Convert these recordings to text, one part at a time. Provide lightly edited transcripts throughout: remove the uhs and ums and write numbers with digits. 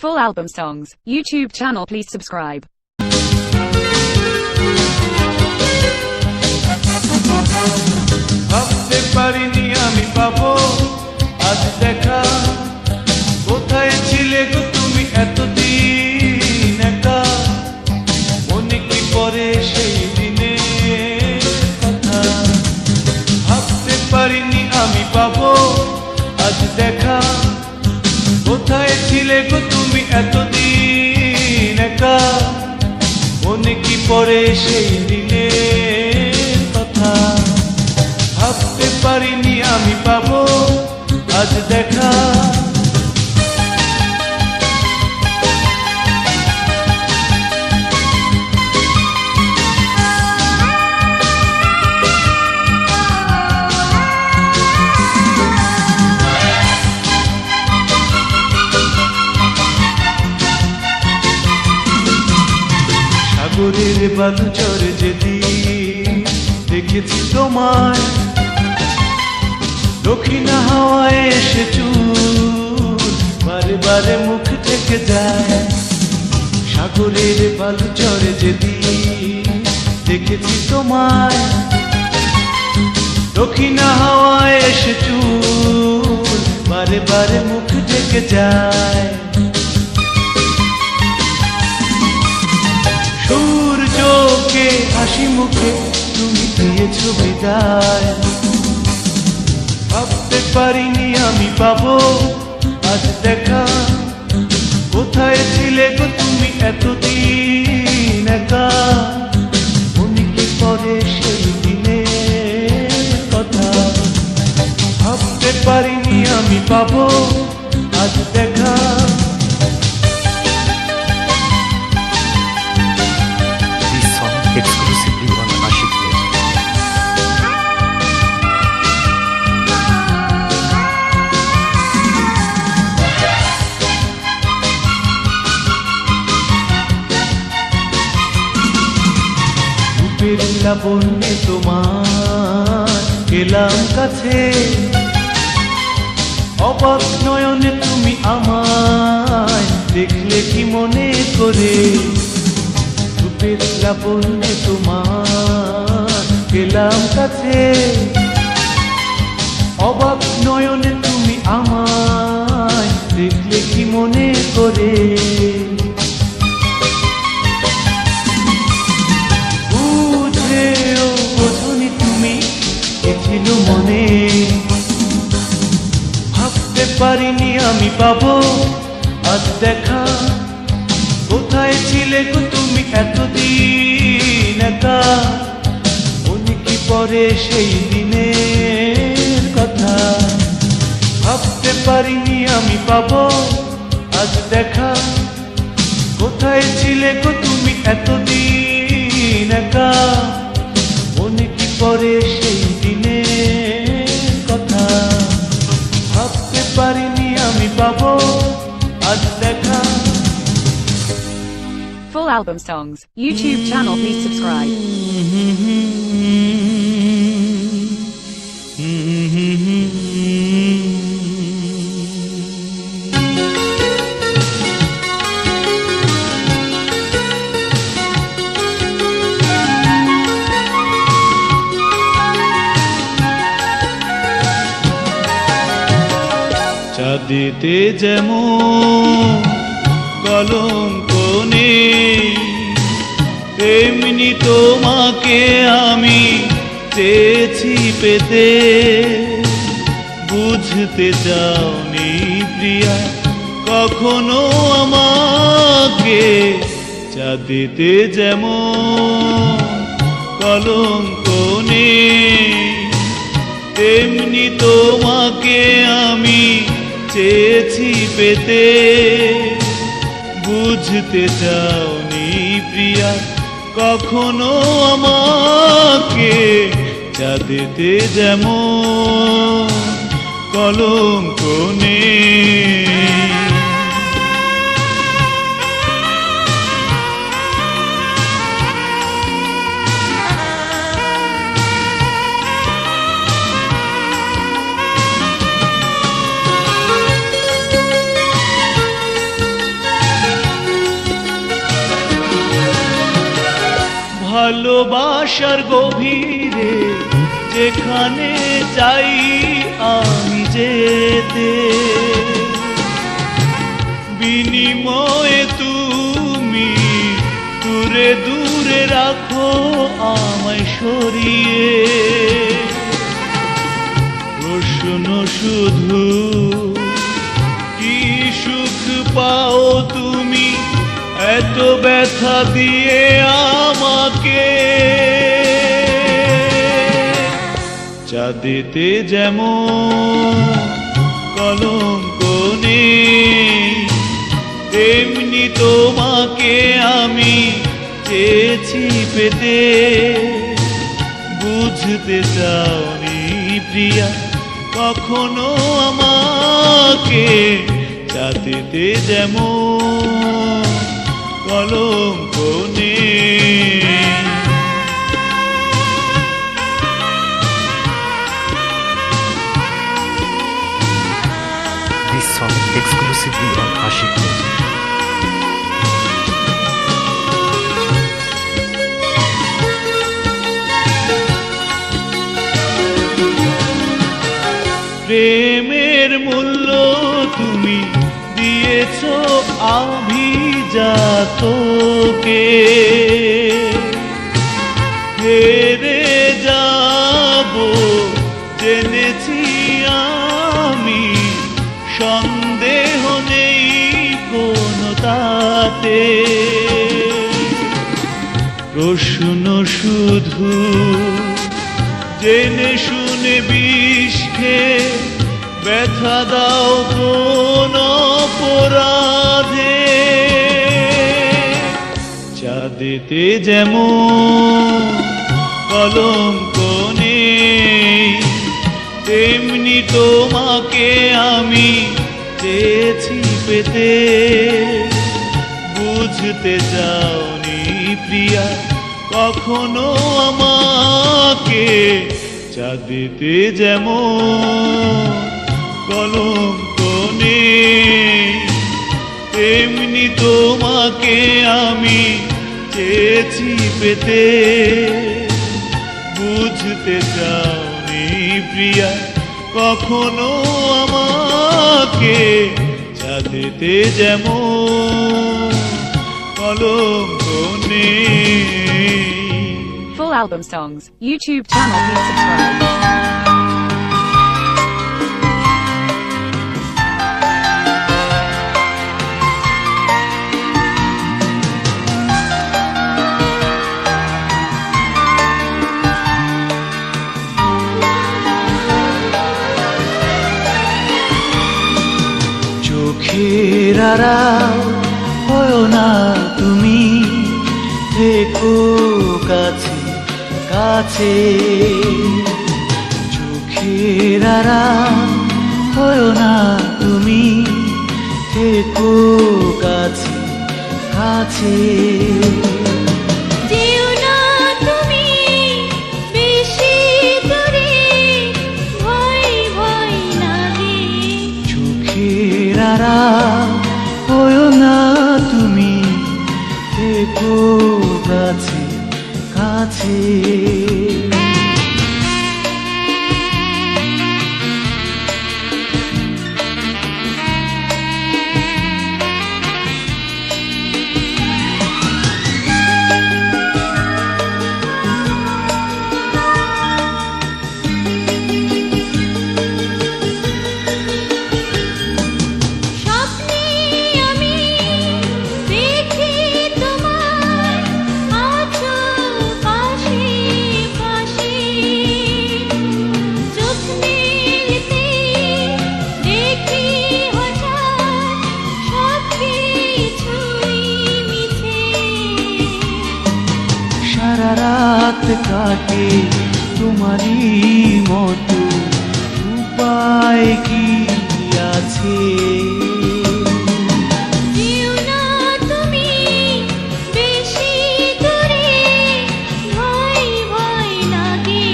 Full album songs, YouTube channel, please subscribe. ভাবতে পারিনি আমি পাবো আজ দেখা, কোথায় ছিলে গো তুমি এতদিন একা, মনে কি পড়ে সেই দিনের কথা। ভাবতে পারিনি আমি পাবো আজ দেখা, কোথায় ছিলে গো তুমি এতদিন একা, মনে কি পড়ে সেই দিনের কথা। ভাবতে পারিনি আমি পাবো আজ দেখা। সাগরের বালুচর যেদিন দেখেছি তোমায়, দক্ষিণা হাওয়ায় এসে চুল বারে বারে মুখ থেকে যায়। সাগরের বালুচরে যেদিন দেখেছি তোমায়, দক্ষিণা হাওয়ায় এসে চুল বারে বারে মুখ থেকে যায়। সূর্যকে হাসি মুখে তুমি দিয়েছো বিদায়, ভাবতে পারিনি আমি পাবো আজ দেখা, কোথায় ছিলে গো তুমি এতদিন একা, মনে কি পড়ে সেই দিনের কথা। ভাবতে পারিনি আমি পাবো আজ দেখা। This song exclusively on Ashik Music. রূপের লাবণ্যে তোমার গেলাম কাছে, অবাক নয়নে তুমি আমায় দেখলে কি মনে করে। রূপের লাবণ্যে তোমার গেলাম কাছে, অবাক নয়নে তুমি আমায় দেখলে কি মনে করে। বুঝেও বোঝনি তুমি কি ছিল মনে, ভাবতে পারিনি আমি পাবো আজ দেখা, কোথায় ছিলে গো তুমি এতদিন একা, মনে কি পড়ে সেই দিনের কথা। ভাবতে পারিনি আমি পাবো আজ দেখা, কোথায় ছিলে গো তুমি এতদিন একা, মনে কি পড়ে সেই দিনের কথা। ভাবতে পারিনি আমি পাবো আজ দেখা। Full album songs, YouTube channel, please subscribe. চাঁদেতে যেমন কলঙ্ক নেই, তেমনি তোমাকে আমি চেয়েছি পেতে। বুঝতে চাওনি প্রিয়া কখনো আমাকে, চাঁদেতে যেমন কলঙ্ক নেই, তেমনি তোমাকে আমি চেয়েছি পেতে। বুঝতে চাওনি প্রিয়া কখনো আমাকে, চাঁদেতে যেমন কলঙ্ক নেই। ভালোবাসার গভীরে যেখানে চাই আমি যেতে, বিনিময়ে তুমি দূরে দূরে রাখো আমায় সরিয়ে। প্রশ্ন শুধু কি সুখ পাও তুমি এত ব্যথা দিয়ে আমাকে? চাঁদেতে যেমন কলঙ্ক নেই, তেমনি তোমাকে আমি চেয়েছি পেতে। বুঝতে চাওনি প্রিয়া কখনো আমাকে, চাঁদেতে যেমন কলঙ্ক নেই। This song exclusively on Ashik Music. প্রেমের মূল্য তুমি দিয়েছ আভিজাতকে, হেরে যাব জেনেছি আমি, সন্দেহ নেই কোনো তাতে। প্রশ্ন শুধু জেনে শুনে বিষ খেয়ে ব্যথা দাও কোন অপরাধে। চাঁদেতে যেমন কলঙ্ক নেই, তেমনি তোমাকে আমি চেয়েছি পেতে। বুঝতে চাওনি প্রিয়া কখনো আমাকে, চাঁদেতে যেমন কলঙ্ক নেই, তেমনি তোমাকে আমি চেয়েছি পেতে। বুঝতে চাওনি প্রিয়া কখনো আমাকে, চাঁদেতে যেমন কলঙ্ক নেই। Full album songs, YouTube channel, please subscribe. চোখের আড়াল হয়ো না তুমি, থেকো কাছে কাছে। চোখের আড়াল হয়ো না তুমি, থেকো কাছে কাছে। যেও না তুমি বেশি দূরে, ভয় ভয় লাগে। চোখের আড়াল হয়ো না তুমি, থেকো কাছে কাছে। স্বপ্নে আমি দেখি তোমার আছো পাশে পাশে। চোখ মেলতে দেখি হঠাৎ সব কিছুই মিছে। সারা রাত কাটে তোমারই মতো, উপায় কি আছে? যেও না তুমি বেশি দূরে, ভয় ভয় লাগে।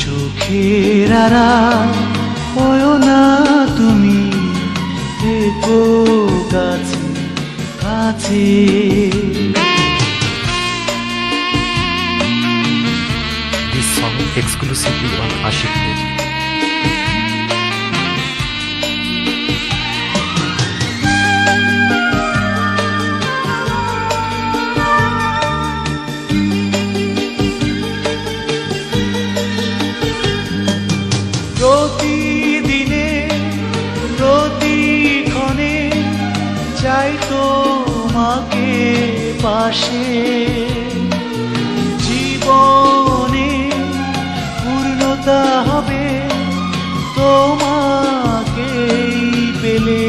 চোখের আড়াল হয়ো না তুমি, থেকো কাছে কাছে। exclusively on Ashik Music. প্রতিদিনে প্রতিক্ষণে চাই তোমাকে পাশে, জীবনে পূর্ণতা হবে তোমাকেই পেলে।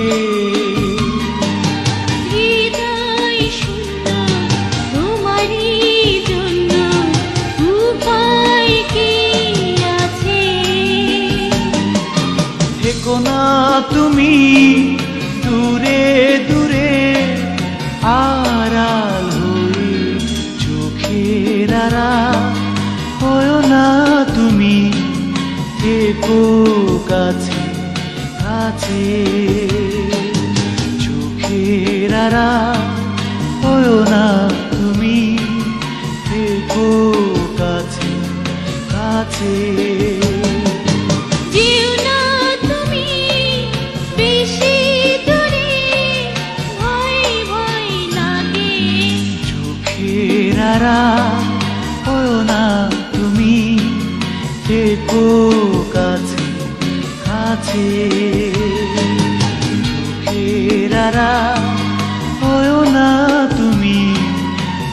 হৃদয় শূন্য তোমারই জন্য, উপায় কি আছে? থেকো না তুমি দূরে দূরে, আড়াল হয়ে চোখের আড়াল হয়ো না তুমি, থেকো কাছে কাছে। চোখের আড়াল হয়ো না তুমি, থেকো কাছে কাছে। যেও না তুমি বেশি দূরে, ভয় ভয় লাগে। চোখের আড়াল হয়ো না তুমি, থেকো কাছে কাছে। চোখের আড়াল হয়ো না তুমি,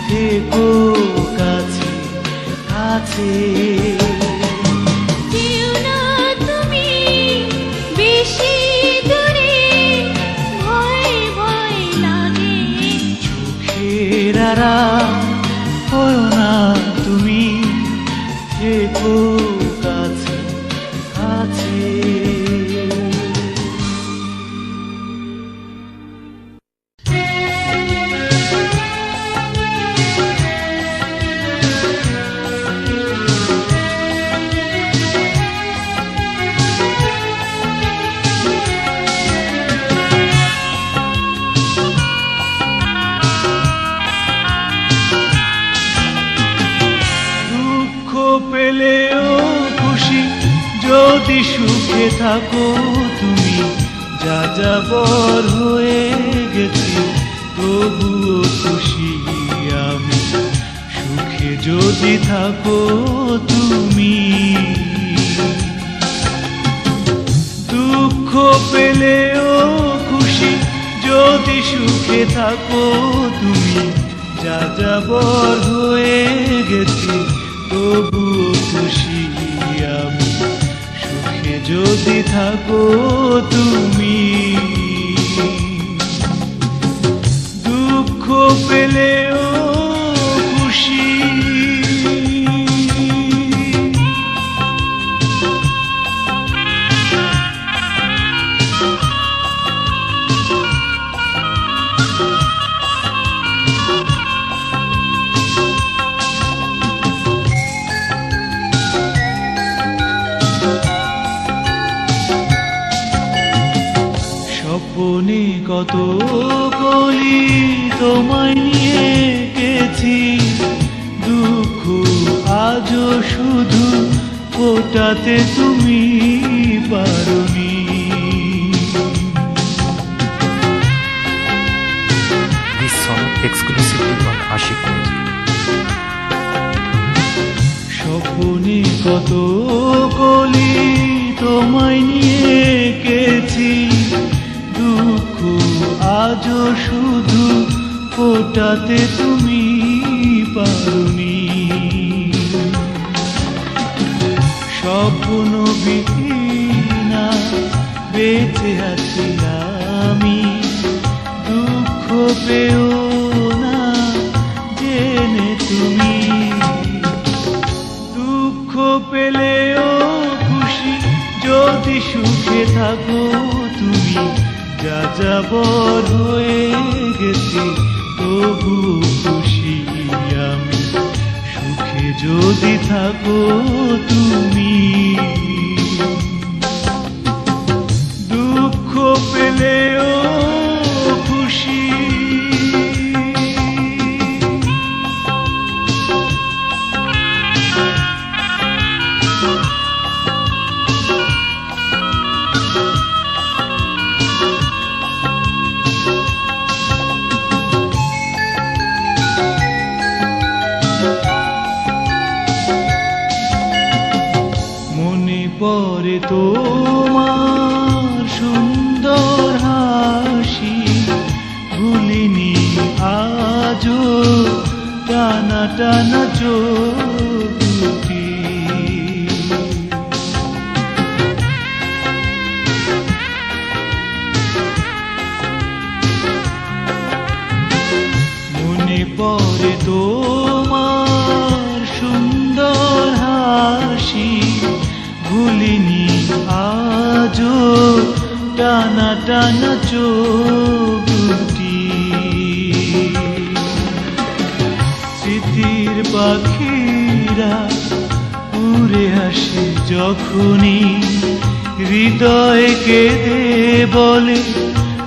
থেকো কাছে কাছে। যেও না তুমি বেশি দূরে, ভয় ভয় লাগে। চোখের আড়াল হয়ো না তুমি, থেকো কাছে কাছে। দুঃখ পেলেও খুশি যদি সুখে থাকো তুমি, যা যাবর হয়ে গেছি তবুও খুশি আমি, সুখে যদি থাকো তুমি। দুঃখ পেলেও খুশি যদি সুখে থাকো তুমি, যা যাবর হয়ে গেছি তবুও খুশি আমি, সুখে যদি থাকো তুমি। দুঃখ পেলেও খুশি স্বপ্নে কত গলি তোমায় নিয়ে গেছি, দুঃখ আজও শুধু ফোটাতে তুমি পারোনি। This song exclusively on Ashik Music. স্বপ্নে কত গলি তোমায় নিয়ে গেছি, দুঃখ আজও শুধু ফোটাতে তুমি পারোনি। স্বপ্ন বিহীনা বেঁচে আছি আমি, দুঃখ পেও না জেনে তুমি। দুঃখ পেলেও খুশি যদি সুখে থাকো তুমি, যা যাবর হয়ে গেছি তবু খুশি আমি, সুখে যদি থাকো তুমি। দুঃখ পেলেও খুশি টানা চোখ দুটি। মনে পড়ে তোমার সুন্দর হাসি, ভুলিনি আজও টানা টানা চোখ দুটি। স্মৃতির পাখিরা উড়ে আসে যখনই, হৃদয় কেঁদে বলে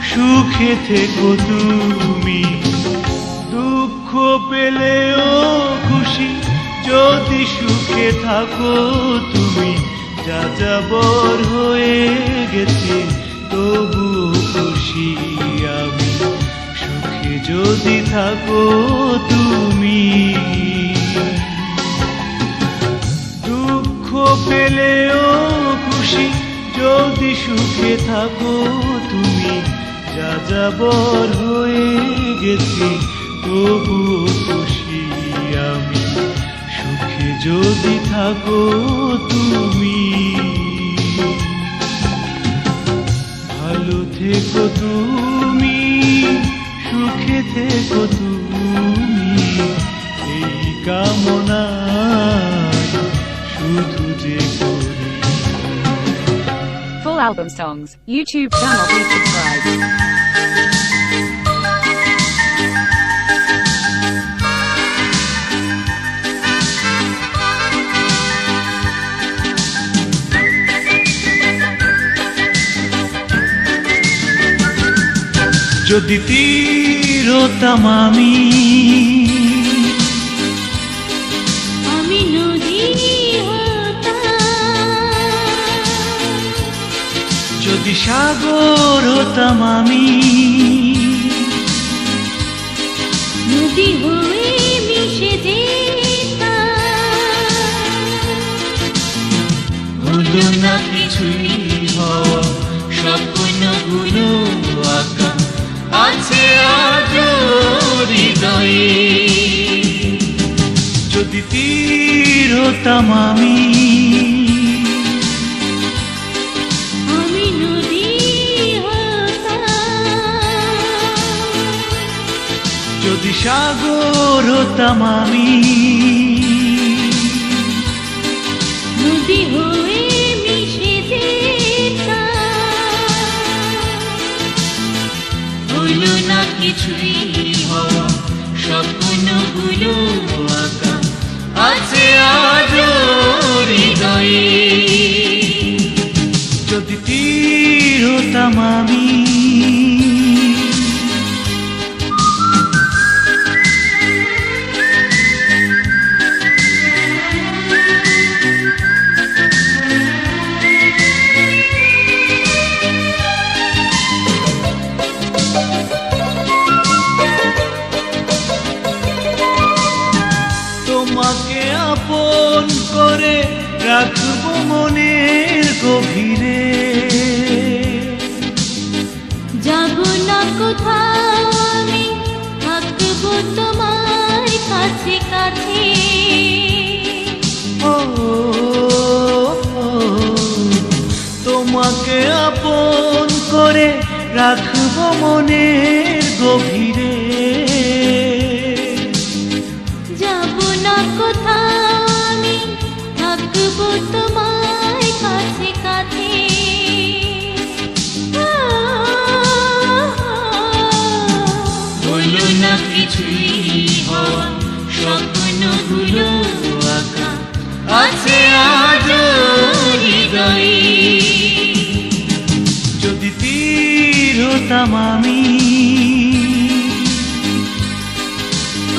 সুখে থেকো তুমি। দুঃখ পেলেও খুশি যদি সুখে থাকো তুমি। যা যাবর হয়ে গেছে তবুও খুশি আমি, সুখে যদি থাকো তুমি। দুঃখ পেলেও খুশি যদি সুখে থাকো তুমি। যা যাবর হয়ে গেছে তবুও খুশি আমি, সুখে যদি থাকো তুমি। ভালো থেকো তুমি, সুখে থেকো তুমি, এই কামনা শুধু যে করি। Full album songs, YouTube channel, please subscribe. যদি তীর হতাম আমি, আমি নদী হতাম। যদি সাগর হতাম আমি, নদী হয়ে মিশে যেতাম। হলো না কিছুই হওয়া, স্বপ্নগুলো আঁকা আছে আজও হৃদয়ে। যদি তীর হতাম আমি, আমি নদী হতাম। যদি সাগর হতাম আমি, নদী হয়ে মিশে যেতাম। হইল না কিছুই হওয়া, স্বপ্নগুলো আঁকা আছে আজও হৃদয়ে। যদি তীর হতাম আমি, তোমাকে আপন করে রাখবো মনের গভীরে। যাব না কোথাও আমি, থাকবো তোমার কাছে কাছে। ও তোমাকে আপন করে রাখবো মনের গভীরে। যাব না কোথাও আমি, থাকবো তোমার কাছে কাছে। হলো না কিছুই হওয়া, স্বপ্নগুলো আঁকা আছে আজও হৃদয়ে। যদি তীর হতাম আমি,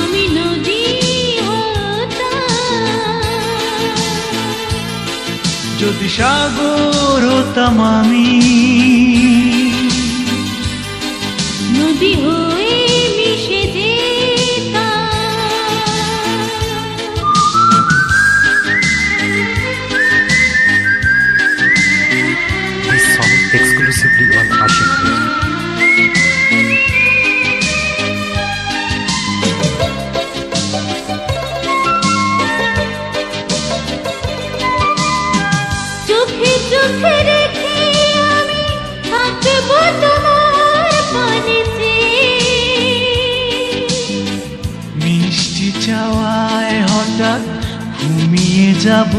আমি নদী হতাম। যদি সাগর হতাম আমি, নদী হয়ে মিশে যেতাম। This song exclusively on Ashik Music. যাব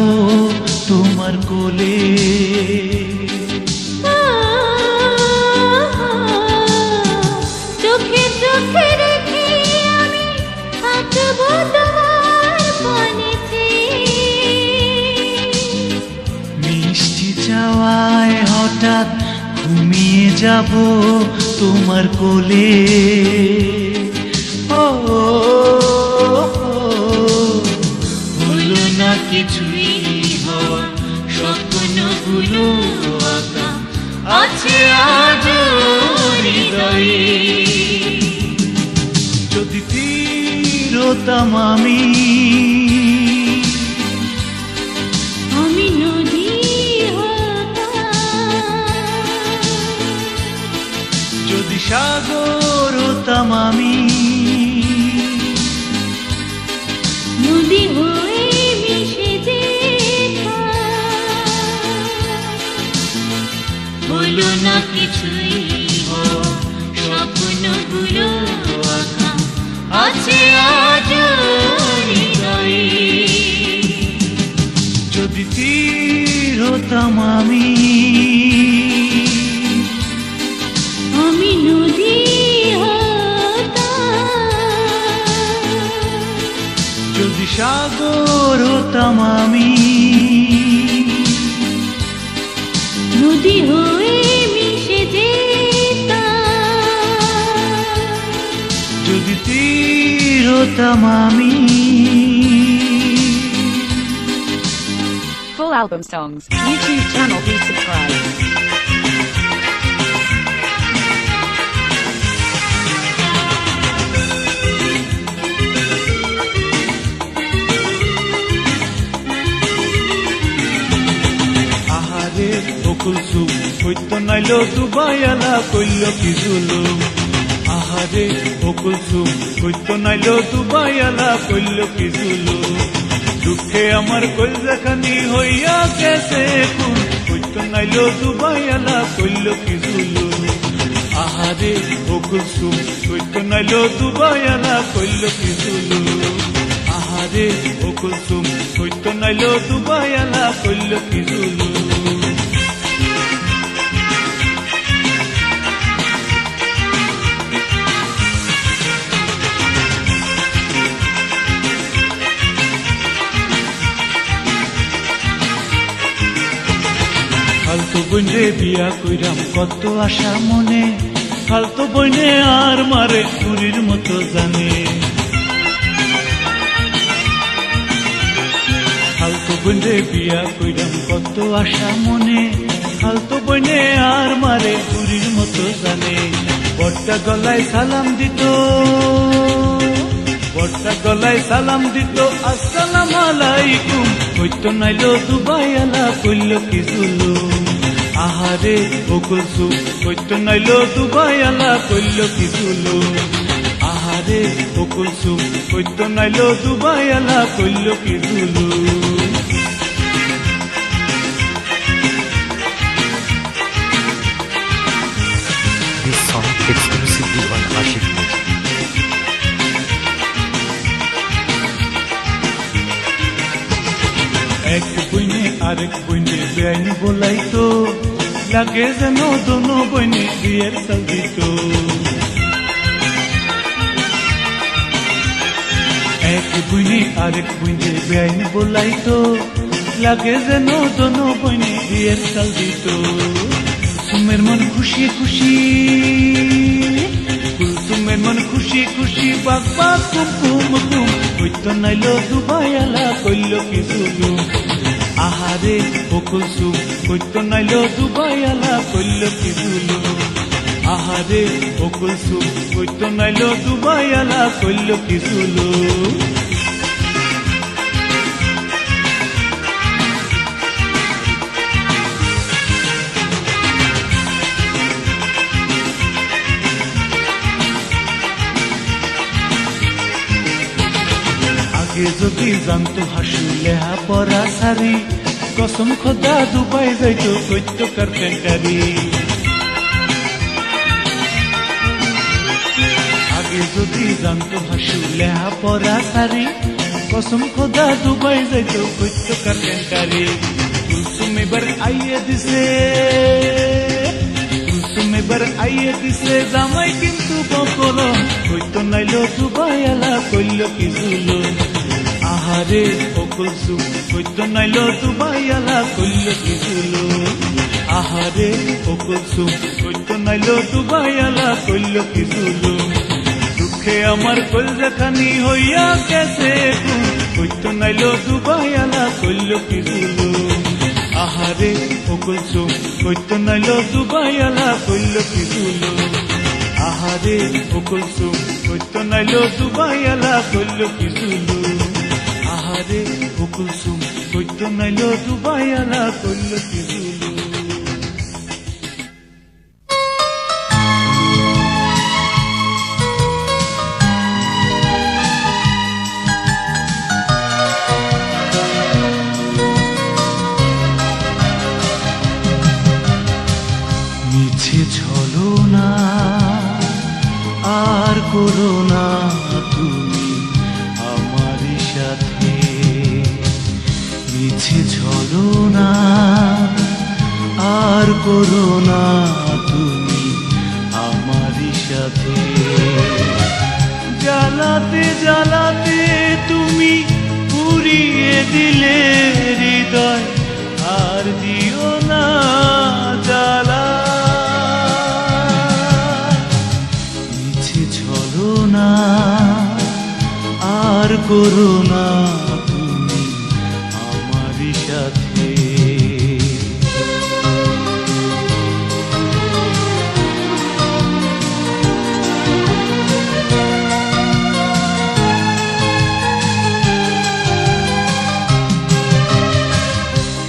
তোমার কোলে। চোখে চোখে রেখে আমি থাকবো তোমার পানেতে। মিষ্টি চাওয়ায় হঠাৎ ঘুমিয়ে যাব তোমার কোলে। ও হলো না কিছুই হওয়া, স্বপ্নগুলো আঁকা আছে আজ হৃদয়ে। যদি ফিরতাম আমি, আমি নদী হতাম। যদি সাগর হতাম আমি, নদী হয়ে মিশে যেতাম। হলো না কিছুই হওয়া, স্বপ্নগুলো আঁকা আছে আজ হৃদয়ে। যদি তীর হতাম আমি, আমি নদী হতাম। যদি সাগর হতাম আমি, নদী হয়ে মিশে যেতাম। যদি তীর হতাম আমি। Full album songs. YouTube channel. Please subscribe. আহারে বকুল সুম হইতো নাইলো দুবাইয়ালা কইল কি জুলুম। আহারে বকুল সুম হইতো নাইলো দুবাইয়ালা কইল কি জুলুম। দুঃখে আমার কলজাখানি হইয়া গেছে খুন, হইতো নাইলো দুবাইয়ালা কইল কি জুলুম। আহারে বকুল সুম হইতো নাইলো দুবাইয়ালা কইল কি জুলুম। আহারে বকুল সুম হইতো নাইলো দুবাইয়ালা কইল কি জুলুম। ফালতু বইনে বিয়া কইরাম কত আশা মনে, ফালতু বইনে আর মারে চুরির মতো জানে। ফালতু বইনে বিয়া কইরাম কত আশা মনে, ফালতু বইনে আর মারে চুরির মতো জানে। বড়টা গলায় সালাম দিত, বড়টা গলায় সালাম দিত আসসালাম আলাইকুম, হইতো নাইলো দুবাইয়ালা কইল কি জুলুম। আহারে বকুল সুম হইতো নাইলো দুবাইয়ালা কইল কি জুলুম। আহারে বকুল সুম হইতো নাইলো দুবাইয়ালা কইল কি জুলুম। This song exclusively on Ashik Music. এক বইনে আরেক বইনে বেআইন বলাইতো, লাগে যেন দোনো বইনে বিয়ের সাল দিত। এক বইনে আরেক বইনে বেআইন বলাইতো, লাগে যেন দোনো বইনে বিয়ের সাল দিত। কুলসুমের মন খুশি খুশি, কুলসুমের মন খুশি খুশি বাক বাক কুম কুম কুম, হইতো নাইলো দুবাইয়ালা কইল কি জুলুম। আহারে বকুল সুম হইতো নাইলো দুবাইয়ালা কইল কি জুলুম। আহারে বকুল সুম হইতো নাইলো দুবাইয়ালা কইল কি জুলুম। আগে যদি জানতো হাসু লেহা পরা সারি, কসম খোদা দুবাই যাইতো কইতো কারপেন্টারি। আগে যদি জানতো হাসু লেহা পরা সারি, কসম খোদা দুবাই যাইতো কইত কারপেন্টারি কুলসুম এবার আইয়ে দিছে কুলসুম এবার আইয়ে দিছে জামাই কিন্তু বকল কইতো নাইলো দুবাই আলা কইল কি জুলুম আহারে ও কুলসুম কইতো নাইলো দুবাই আলা কইল কি জুলুম আহারে ও কুলসুম কইতো নাইলো দুবাই আলা কইল কি জুলুম দুঃখে আমার কলজাখানি হইয়া গেছে কইতো নাইলো দুবাই আলা কইল কি জুলুম আহারে ও কুলসুম কইতো নাইলো দুবাই আলা কইল কি জুলুম আহারে ও কুলসুম কইতো নাইলো দুবাই আলা কইল কি জুলুম আহারে ও কুলসুম কইতো নাইলো দুবাই আলা কইল কি জুলুম মিছে ছলনা আর করো না তুমি আমার সাথে মিছে ছলনা আর করো না তুমি আমার সাথে জ্বালাতে জ্বালাতে তুমি পুড়িয়ে দিলে হৃদয় আর দিও না জ্বালা মিছে ছলনা আর করো না তুমি আমার সাথে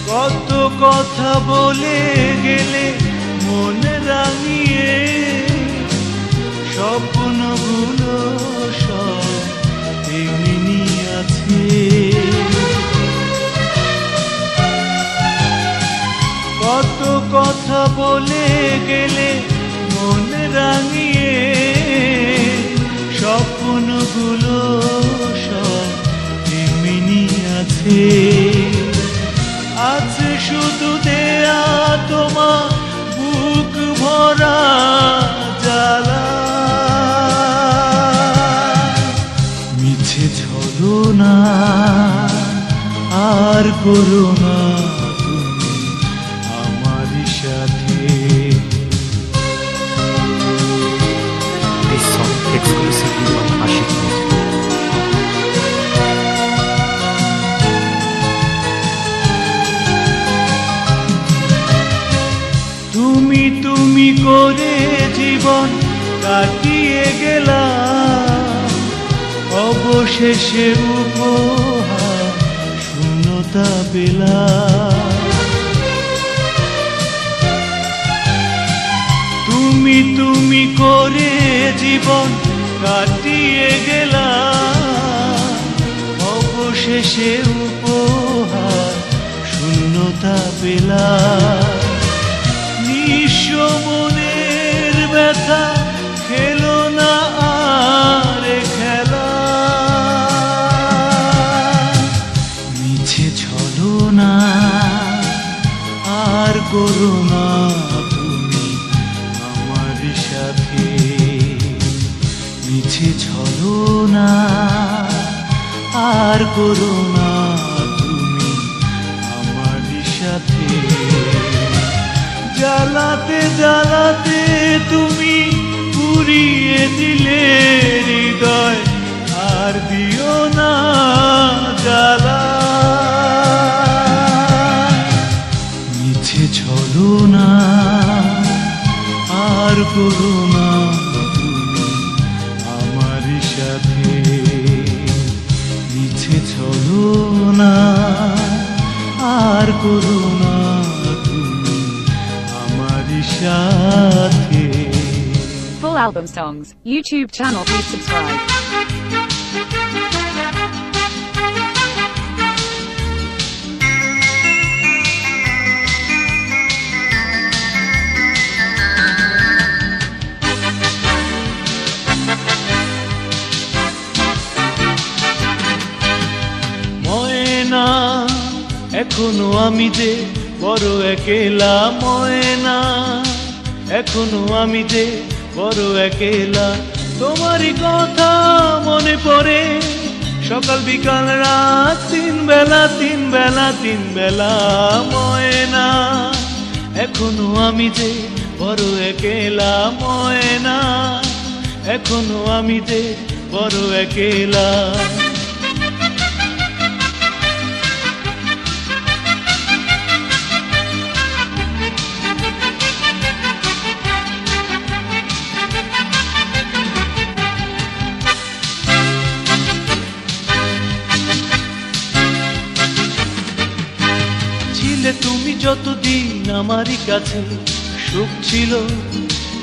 কত কথা বলে গেলে মন রাঙিয়ে স্বপ্নগুলো সব এমনি আছে কত কথা বলে গেলে মন রাঙিয়ে স্বপ্নগুলো সব এমনি আছে আছে শুধু দেয়া তোমার বুক ভরা জ্বালা মিছে ছলনা আর করো না তুমি আমার সাথে This song exclusively on Ashik Music. তুমি তুমি করে জীবন কাটিয়ে গেলাম অবশেষে উপহার শূন্যতা পেলাম তুমি তুমি করে জীবন কাটিয়ে গেলাম অবশেষে উপহার শূন্যতা পেলাম নিঃস্ব মনের ব্যথা খেলো না আর খেলা মিছে ছলনা আর করো না তুমি আমার সাথে মিছে ছলনা আর করো না তুমি আমার সাথে জ্বালাতে জ্বালাতে তুমি পুড়িয়ে দিলে হৃদয় আর দিও না জ্বালা মিছে ছলনা আর করো না তুমি আমার সাথে মিছে ছলনা আর করো না তুমি আমার সাথে Full album songs, YouTube channel, please subscribe. এখনো আমি যে বড় একেলা ময়না, এখনো আমি যে বড় একেলা। তোমারই কথা মনে পড়ে সকাল বিকাল রাত, তিন বেলা তিন বেলা তিন বেলা ময়না। এখনো আমি যে বড় একেলা ময়না, এখনো আমি যে বড় একেলা। ছিলে তুমি যতদিন আমারই কাছে, সুখ ছিল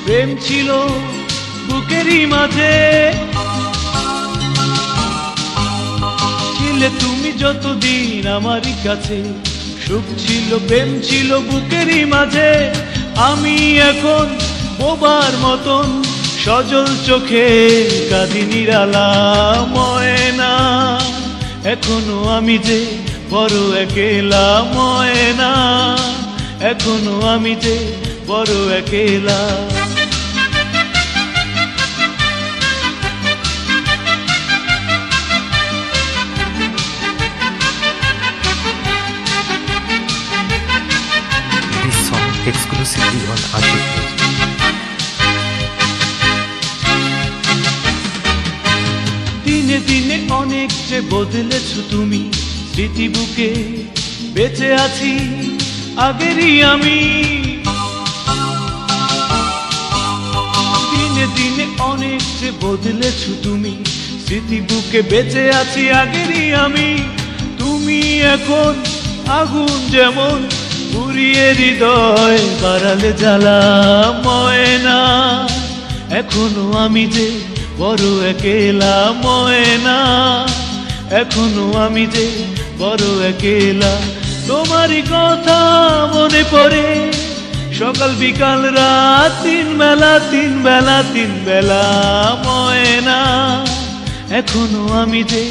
প্রেম ছিল বুকেরই মাঝে। ছিলে তুমি যতদিন আমারই কাছে, সুখ ছিল প্রেম ছিল বুকেরই মাঝে। আমি এখন বোবার মতন সজল চোখে কাঁদি নিরালা ময়না। এখনো আমি যে বড় একেলা ময়না, এখনো আমি যে বড় একেলা। This song exclusively on Ashik Music. দিনে দিনে অনেক যে বদলেছো তুমি, স্মৃতি বুকে বেঁচে আছি আগেরই আমি। দিনে দিনে অনেক যে বদলেছো তুমি, স্মৃতি বুকে বেঁচে আছি আগেরই আমি। তুমি এখন আগুন যেমন পুড়িয়ে হৃদয় বাড়ালে জ্বালা ময়না। এখনো আমি যে বড় একেলা ময়না, এখনো আমি যে বড় একেলা। তোমারই কথা মনে পড়ে সকাল বিকাল রাত, তিন বেলা তিন বেলা তিন বেলা ময়না। এখনো আমি যে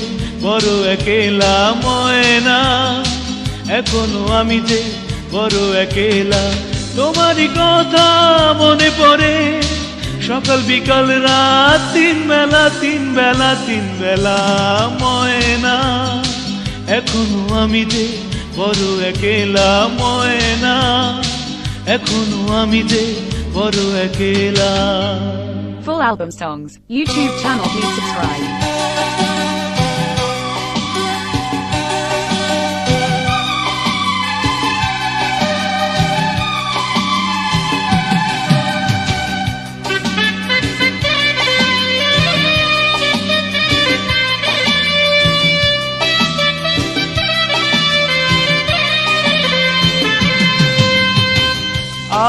বড় একেলা ময়না, এখনো আমি যে বড় একেলা। তোমারই কথা মনে পড়ে সকাল বিকাল রাত, তিন বেলা তিন বেলা তিন বেলা ময়না। এখনো আমি যে বড় একেলা ময়না, এখনো আমি যে বড় একেলা। Full album songs, YouTube channel, please subscribe.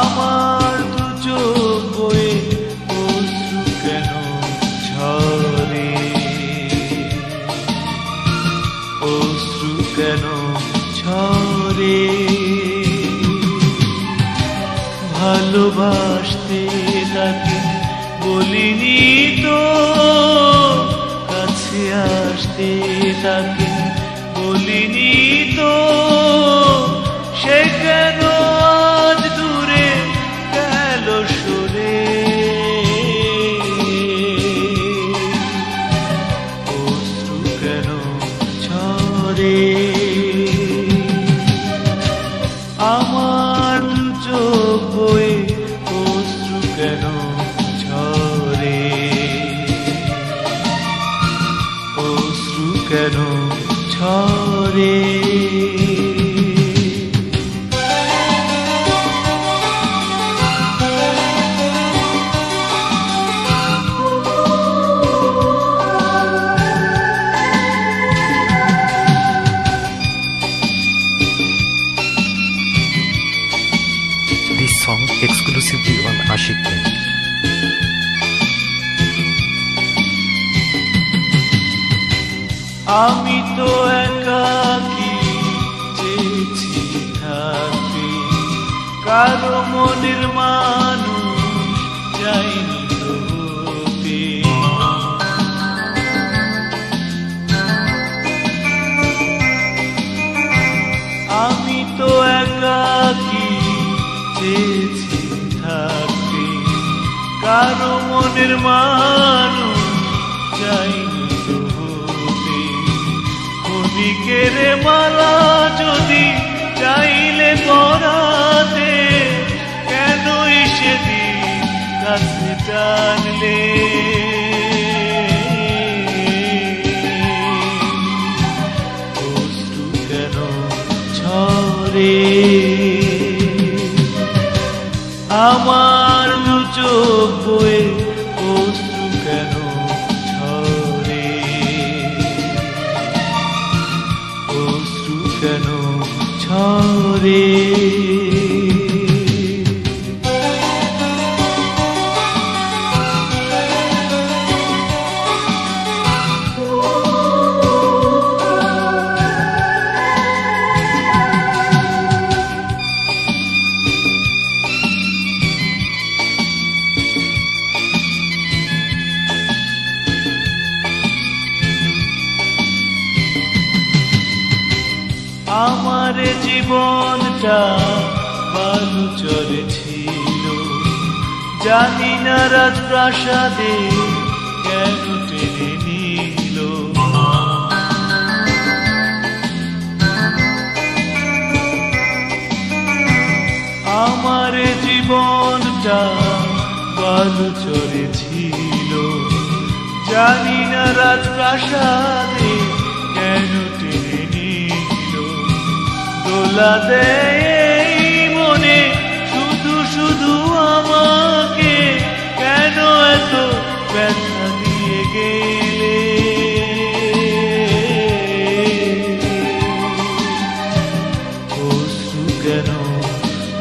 আমার দু চোখ বয়ে অশ্রু কেন ঝরে, অশ্রু কেন ঝরে। ভালোবাসতে তাকে বলিনি তো, কাছে আসতে তাকে বলিনি তো, সে কেন আজ দূরে গেল সরে। অশ্রু কেন ঝরে, আমার চোখ বয়ে অশ্রু কেন ঝরে, অশ্রু কেন ঝরে। This song exclusively on Ashik Music. আমি তো একাকী চেয়েছি থাকতে, কারো মনের মানুষ যাইনি তো হতে। চাই হতে ক্ষণিকের মালা যদি চাইলে পরাতে কেন সেদিন কাছে টানলে অশ্রু কেন ঝরে আমার দু চোখ বয়ে অশ্রু কেন ঝরে অশ্রু কেন ঝরে আমার জীবনটা বালুচরে ছিল জানি না রাজপ্রাসাদে কেন টেনে নিল আমার জীবনটা বালুচরে ছিল জানি না রাজপ্রাসাদে কেন টেনে নিল দোলা দেয় মনে শুধু শুধু আমাকে কেন এত ব্যথা দিয়ে গেলে অশ্রু কেন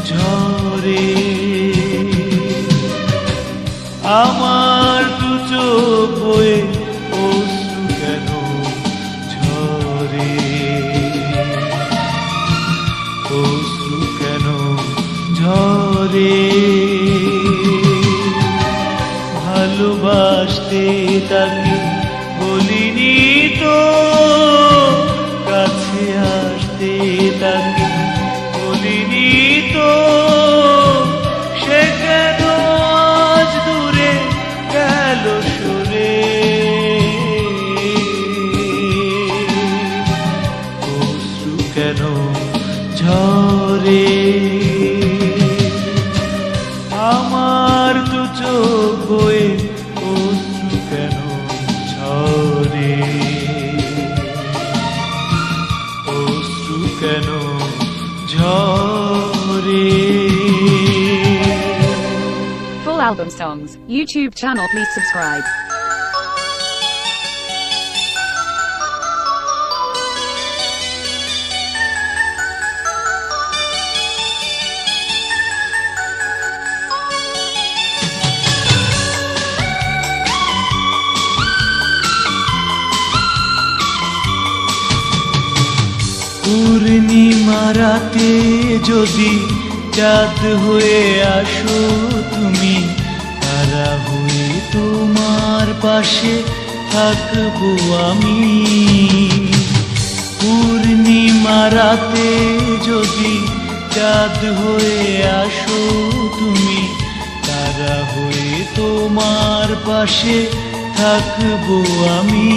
ঝরে আমার দু চোখ বয়ে অশ্রু কেন ঝরে অশ্রু কেন ঝরে ভালোবাসতে তাকে বলিনি তো কাছে আসতে তাকে বলিনি তো সে কেন আজ দূরে গেল সরে অশ্রু কেন ঝরে আমার দু চোখ বয়ে অশ্রু কেন ঝরে অশ্রু কেন ঝরে Full album songs, YouTube channel, please subscribe. পূর্ণিমা রাতে যদি চাঁদ হয়ে আসো তুমি তারা হয়ে তোমার পাশে থাকবো আমি পূর্ণিমা রাতে যদি চাঁদ হয়ে আসো তুমি তারা হয়ে তোমার পাশে থাকবো আমি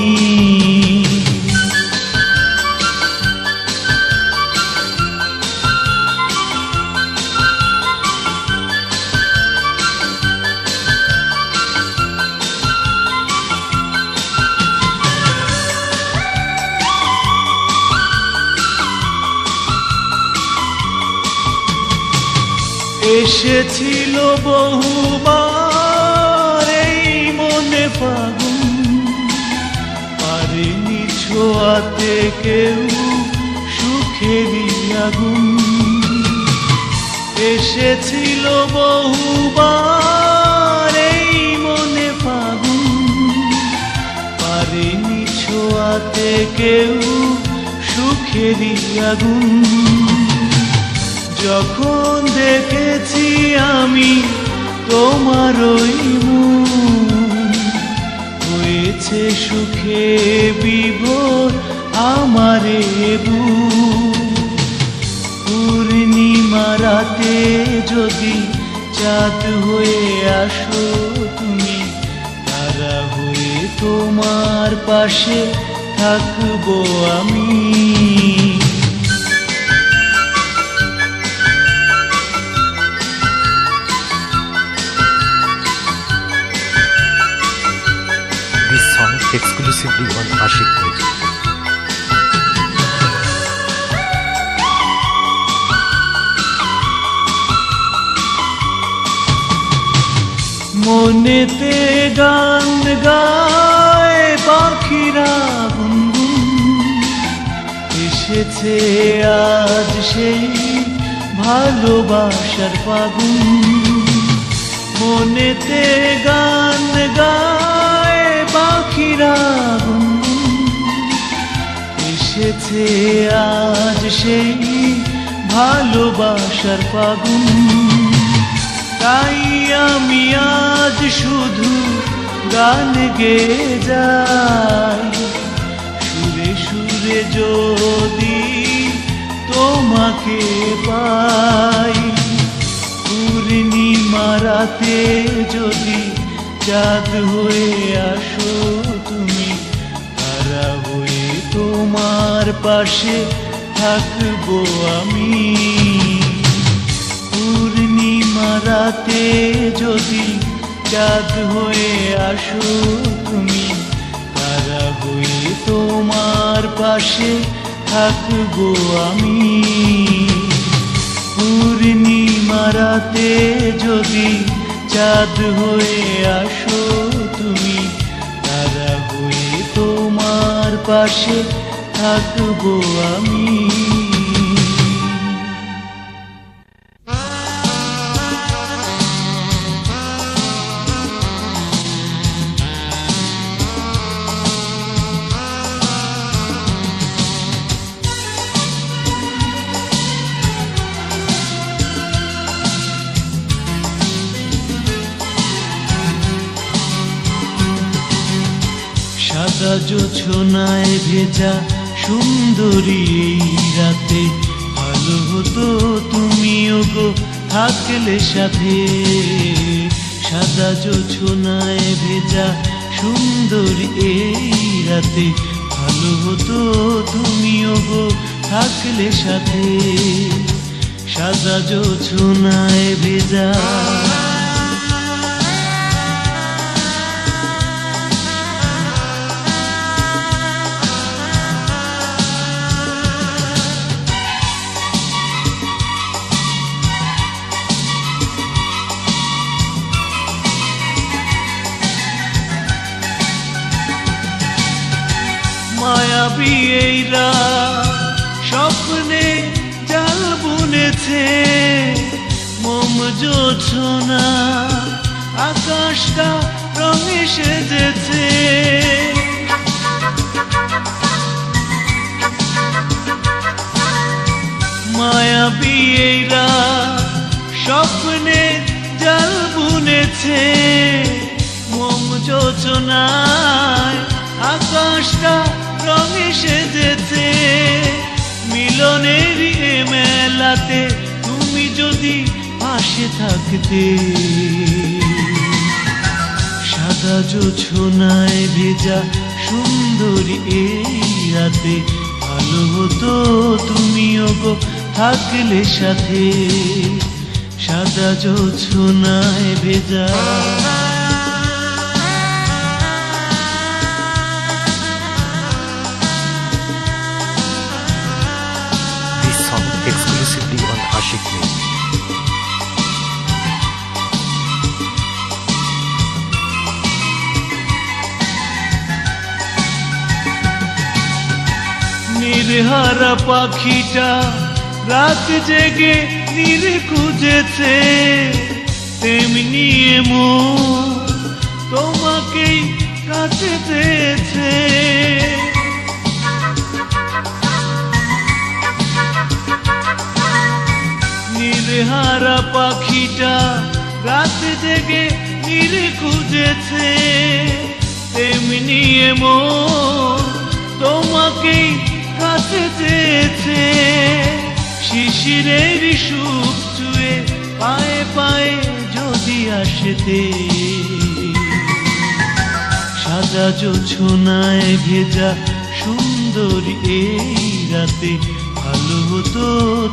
এসেছিল বহুবার এই মনে ফাগুন পারেনি ছোঁয়াতে কেউ সুখেরই আগুন এসেছিল বহুবার এই মনে ফাগুন পারেনি ছোঁয়াতে কেউ সুখেরই আগুন যখন দেখেছি আমি তোমার ওই মন হয়েছে সুখে বিভোর আমারে পূর্ণিমা রাতে যদি চাঁদ হয়ে আসো তুমি তারা হয়ে তোমার পাশে থাকবো আমি। This song exclusively on Ashik Music. মনেতে গান গায় পাখিরা গুনগুন, এসেছে আজ সেই ভালোবাসার ফাগুন। মনেতে গান গায় পাখিরা গুনগুন, এসেছে আজ সেই ভালোবাসার ফাগুন। তাই আমি আজ শুধু গান গেয়ে যাই, সুরে সুরে যদি তোমাকে পাই। পূর্ণিমা রাতে যদি চাঁদ হয়ে আসো তুমি, তারা হয়ে তোমার পাশে থাকবো আমি। পূর্ণিমা রাতে যদি চাঁদ হয়ে আসো তুমি, তারা হয়ে তোমার পাশে থাকবো আমি। পূর্ণিমা রাতে যদি চাঁদ হয়ে আসো তুমি, তারা হয়ে তোমার পাশে থাকবো আমি। সাদা জোছনায় ভেজা সুন্দরী এই রাতে, ভালো হতো তুমিও গো থাকলে সাথে। সাদা জোছনায় ভেজা সুন্দরী এই রাতে, ভালো হতো তুমিও গো থাকলে সাথে। সাদা জোছনায় ভেজা মায়াবী এই রাত স্বপ্নে জাল বুনেছে, মোম জোছনা আকাশটা রঙে সেজেছে। মায়াবী এই রাত স্বপ্নে জাল বুনেছে, মোম জোছনায় আকাশটা রঙে সেজেছে। মিলনের এ মেলাতে তুমি যদি পাশে থাকতে, সাদা জোছনায় ভেজা সুন্দরী এই রাতে, ভালো হতো তুমিও গো থাকলে সাথে। সাদা জোছনায় ভেজা Exclusively on Ashik Music. নির্হারা পাখিটা রাত জেগে নীর খুঁজেছে, তেমনি মন তোমাকেই কাছে চেয়েছে। নির্হারা পাখিটা রাত জেগে নীর খুঁজেছে, তেমনি মন তোমাকেই কাছে চেয়েছে। শিশিরের সুখ চুয়ে পায়ে পায়ে যদি আসতে, সাদা সাদা জোছনায় ভেজা সুন্দরী এই রাতে ভালো হতো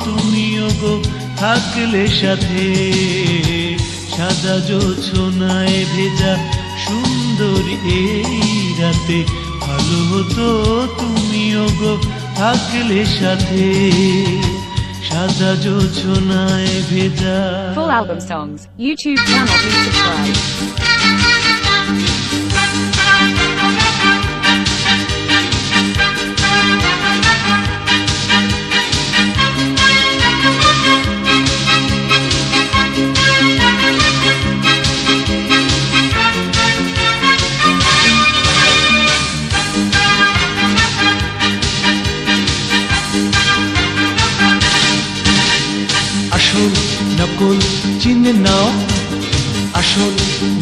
তুমিও গো থাকলে সাথে। সাদা জোছনায় ভেজা সুন্দরী এই রাতে ভালো হতো তুমিও গো থাকলে সাথে। সাদা জোছনায় ভেজা। Full album songs. YouTube channel, please subscribe. আসল নকল চিনে নাও, আসল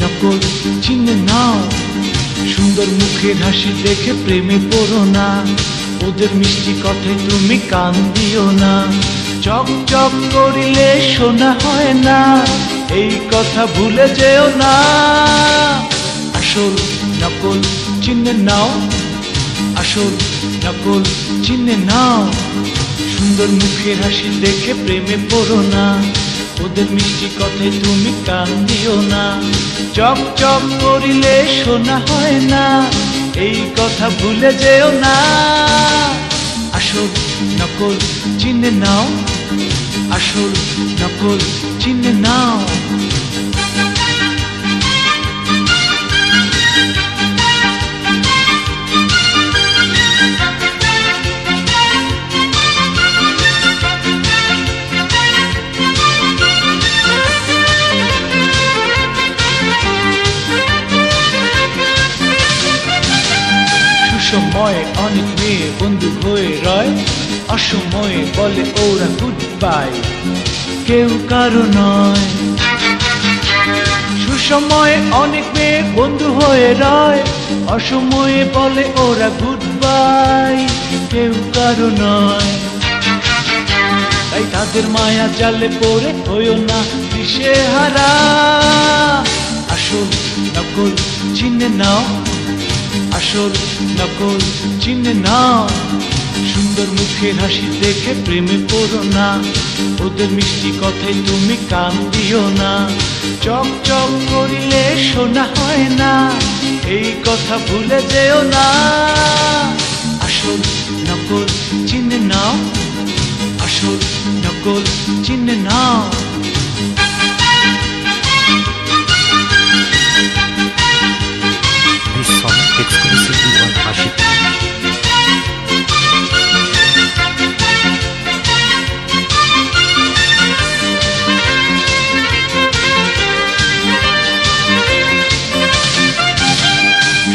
নকল চিনে নাও। সুন্দর মুখের হাসি দেখে প্রেমে পড়ো না, ওদের মিষ্টি কথায় তুমি কান দিও না। চক চক করিলে শোনা হয় না, এই কথা ভুলে যেও না। আসল নকল চিনে নাও, আসল নকল চিনে নাও। সুন্দর মুখের হাসি দেখে প্রেমে পড়ো না, ওদের মিষ্টি কথায় তুমি কান দিও না। চক চক করিলে শোনা হয় না, এই কথা ভুলে যেও না। আসল নকল চিনে নাও, আসল নকল চিনে নাও। সময়ে অনেক মেয়ে বন্ধু হয়ে রয়, অসময়ে বলে ওরা গুড বাই, কেউ কারো নয়। সুসময়ে অনেক মেয়ে বন্ধু হয়ে রয়, অসময়ে বলে ওরা গুড বাই, কেউ কারো নয়। তাই তাদের মায়া জালে পড়ে হইও না দিশেহারা। আসল নকল চিনে নাও, আসল নকল চিনে নাও। সুন্দর মুখের হাসি দেখে প্রেমে পড়ো না, ওদের মিষ্টি কথায় তুমি কান দিও না। চক চক করিলে শোনা হয় না, এই কথা ভুলে যেও না। আসল নকল চিনে নাও, আসল নকল চিনে নাও। This song exclusively on Ashik.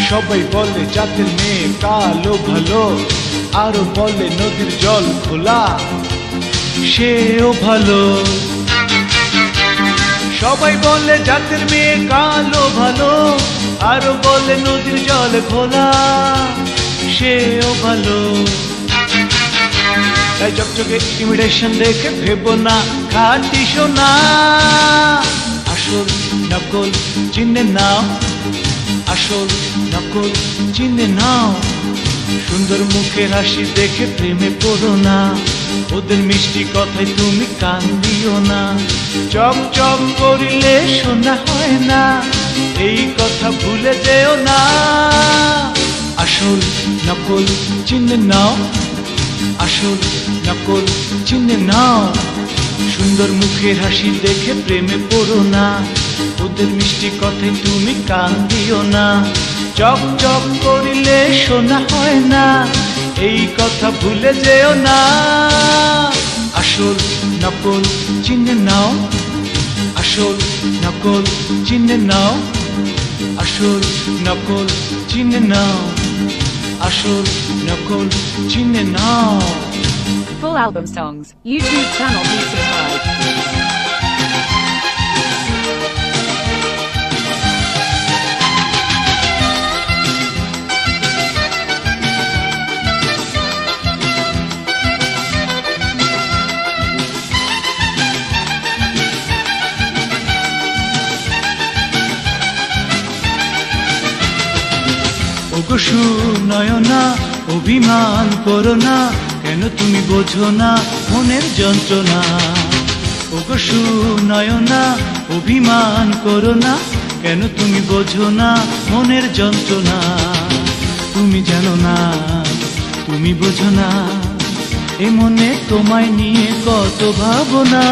সবাই বলে জাতের মেয়ে কালো ভালো, আরো বলে নদীর জল খোলা, সেও ভালো। সবাই বলে জাতের মেয়ে কালো ভালো, আরো বলে নদীর জল খোলা, সেও ভালো। তাই চকচকে ইমিটেশন দেখে ভেবো না খাঁটি সোনা। আসল নকল চিনে নাও, আসল নকল চিনে নাও। সুন্দর মুখের হাসি দেখে প্রেমে পড়ো না, ওদের মিষ্টি কথায় তুমি কান দিও না। চক চক করিলে শোনা হয় না, এই কথা ভুলে যেও না। আসল নকল চিনে নাও, আসল নকল চিনে নাও। সুন্দর মুখের হাসি দেখে প্রেমে পড়ো না, ওদের মিষ্টি কথায় তুমি কান দিও না। চক চক করিলে শোনা হয় না, এই কথা ভুলে যেও না। আসল নকল চিনে নাও, আসল নকল চিনে নাও, আসল নকল চিনে নাও, আসল নকল চিনে নাও। Full album songs. YouTube channel, please subscribe. ওগো সুনয়না অভিমান করো না, কেন তুমি বোঝো না মনের যন্ত্রণা। ওগো সুনয়না অভিমান করো না, কেন তুমি বোঝো না মনের যন্ত্রণা। তুমি জানো না, তুমি বোঝো না, এ মনে তোমায় নিয়ে কত ভাবনা।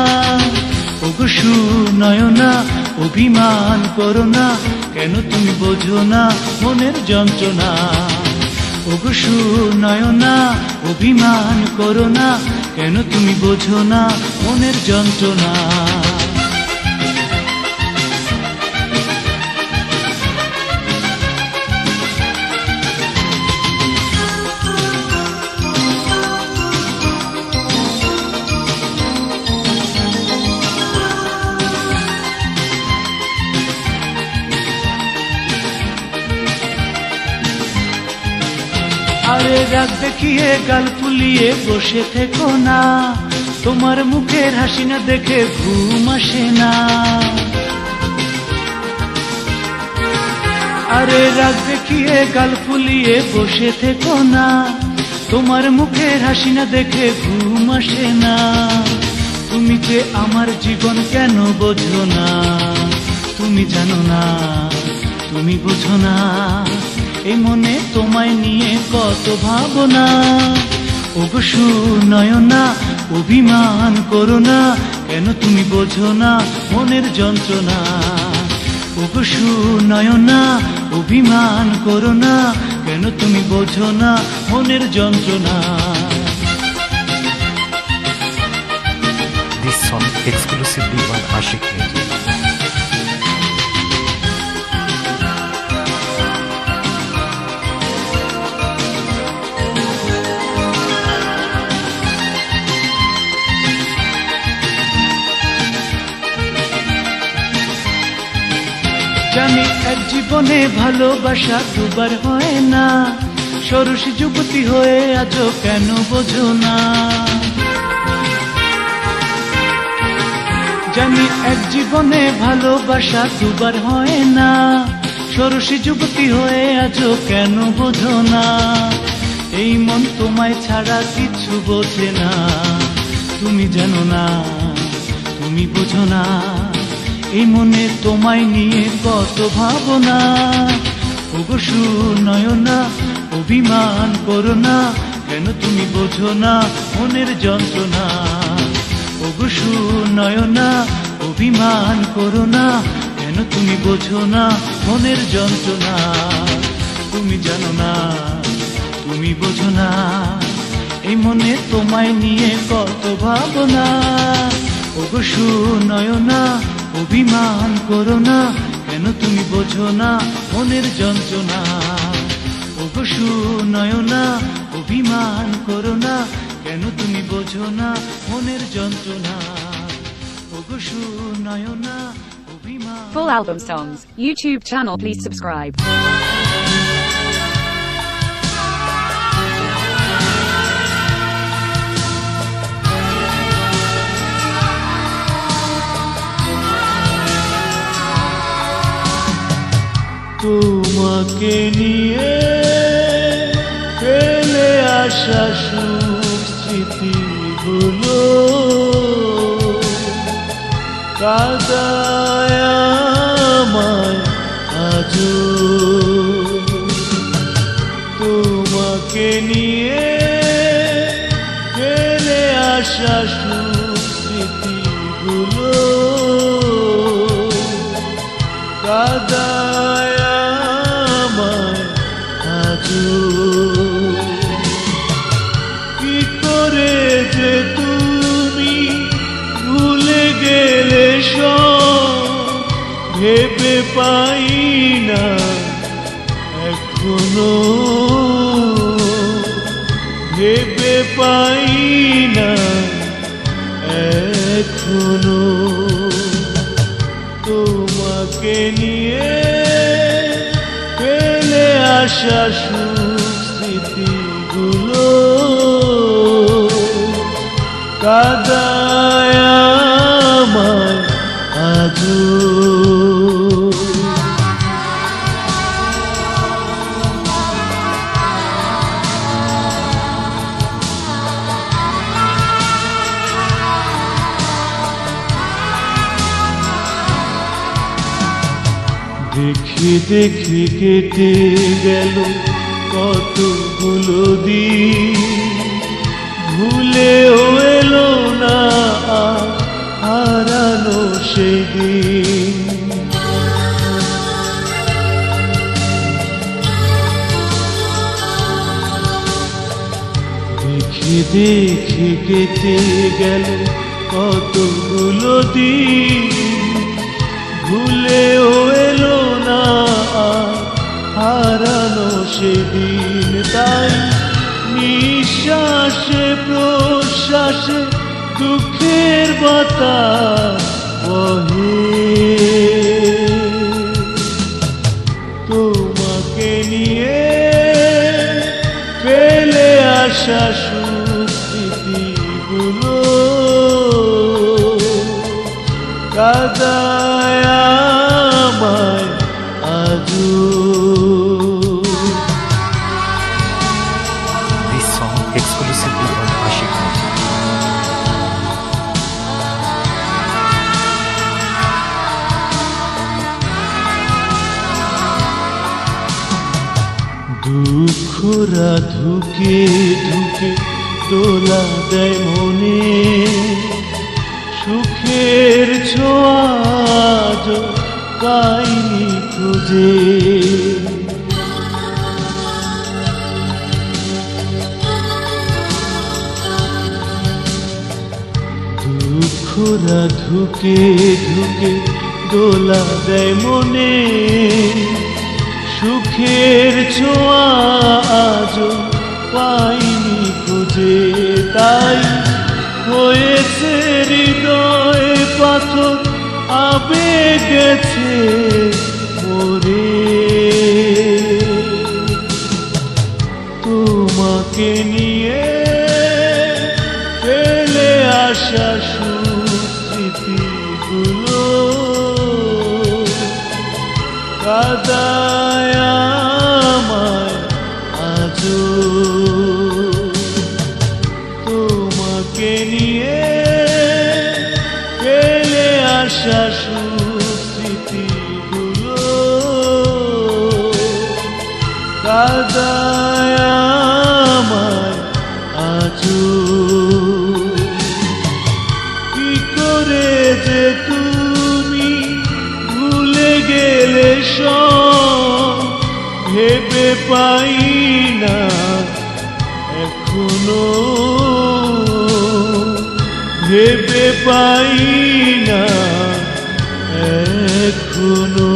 ওগো সুনয়না অভিমান করো না, কেন তুমি বোঝো না মনের যন্ত্রণা। ওগো সুনয়না অভিমান করো না, কেন তুমি বোঝো না মনের যন্ত্রণা। আরে রাগ দেখিয়ে গাল ফুলিয়ে বসে থেকো না, তোমার মুখের হাসি না দেখে ঘুম আসে না। আরে রাগ দেখিয়ে গাল ফুলিয়ে বসে থেকো না, তোমার মুখের হাসি না দেখে ঘুম আসে না। তুমি যে আমার জীবন কেন বোঝো না, তুমি জানো না, তুমি বোঝো না, এই মনে তোমায় নিয়ে কত ভাবনা। ওগো সুনয়না অভিমান করো না, কেন তুমি বোঝো না মনের যন্ত্রণা। ওগো সুনয়না অভিমান করো না, কেন তুমি বোঝো না মনের যন্ত্রণা। This song exclusively on Ashik Music. জানি এক জীবনে ভালোবাসা দুবার হয় না, ষোড়শী যুবতী হয়ে আজও কেন বোঝো না। জানি এক জীবনে ভালোবাসা দুবার হয় না, ষোড়শী যুবতী হয়ে আজও কেন বোঝো না। এই মন তোমায় ছাড়া কিছু বোঝে না, তুমি জানো না, তুমি বোঝো না, এই মনে তোমায় নিয়ে কত ভাবনা। ওগো সুনয়না অভিমান করো না, কেন তুমি বোঝো না মনের যন্ত্রণা। ওগো সুনয়না অভিমান করো না, কেন তুমি বোঝো না মনের যন্ত্রণা। তুমি জানো না, তুমি বোঝো না, এই মনে তোমায় নিয়ে কত ভাবনা। ওগো সুনয়না অভিমান করো না, কেন তুমি বোঝো না মনের যন্ত্রণা। ওগো সুনয়না অভিমান করো না, কেন তুমি বোঝো না মনের যন্ত্রণা। ওগো সুনয়না অভিমান। Full album songs, YouTube channel, please subscribe. তোমাকে নিয়ে ফেলে আসা সুখ স্মৃতিগুলো কাঁদায় আমায় আজও। তোমাকে নিয়ে ফেলে আসা সুখ স্মৃতিগুলো কাঁদায় কি করে যে তুমি ভুলে গেলে সব ভেবে পাই না এখনো, ভেবে পাই না এখনো। তোমাকে নিয়ে ফেলে আসা সুখ স্মৃতিগুলো কাঁদায় আমায় আজও। দেখে দেখে কেটে গেল কতগুলো দিন, ভুলেও এলো না আর হারানো সেদিন। দেখে দেখে কেটে গেল কতগুলো দিন, ভুলেও এলো না আর হারানো সেদিন। তাই নিঃশ্বাসে প্রশ্বাসে দুঃখের বাতাস বহে, তোমাকে নিয়ে ফেলে আসা স্মৃতিগুলো কাদায় আমায় আজও। This song exclusively on Ashik Music. দুঃখরা ধুকে ধুকে দোলা দেয় মনে, সুখের ছোঁয়া আজ পাইনি খুঁজে। দুঃখরা ধুকে ধুকে দোলা দেয় মনে, সুখের ছোঁয়া আজ পাইনি খুঁজে। তাই হয়েছে হৃদয় পাথর, আবেগ গেছে মরে, তোমাকে নিয়ে ফেলে আসা স্মৃতিগুলো কাদায় আমায় আজও। তোমাকে নিয়ে ফেলে আসা স্মৃতিগুলো কাদায় আমায় আজও। কি করে যে তুমি ভুলে গেলে সব ভেবে পাই না এখনো, ভেবে পাই না এখনো।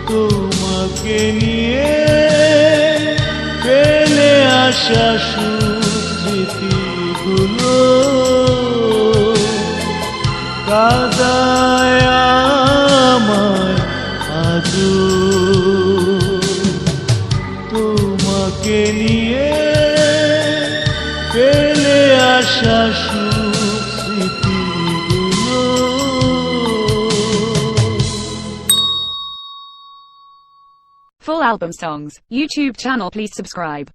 তোমাকে নিয়ে ফেলে আসা স্মৃতিগুলো কাদায় আমায় আজও। তোমাকে নিয়ে ফেলে আসা স্মৃতিগুলো। Full album songs, YouTube channel please subscribe.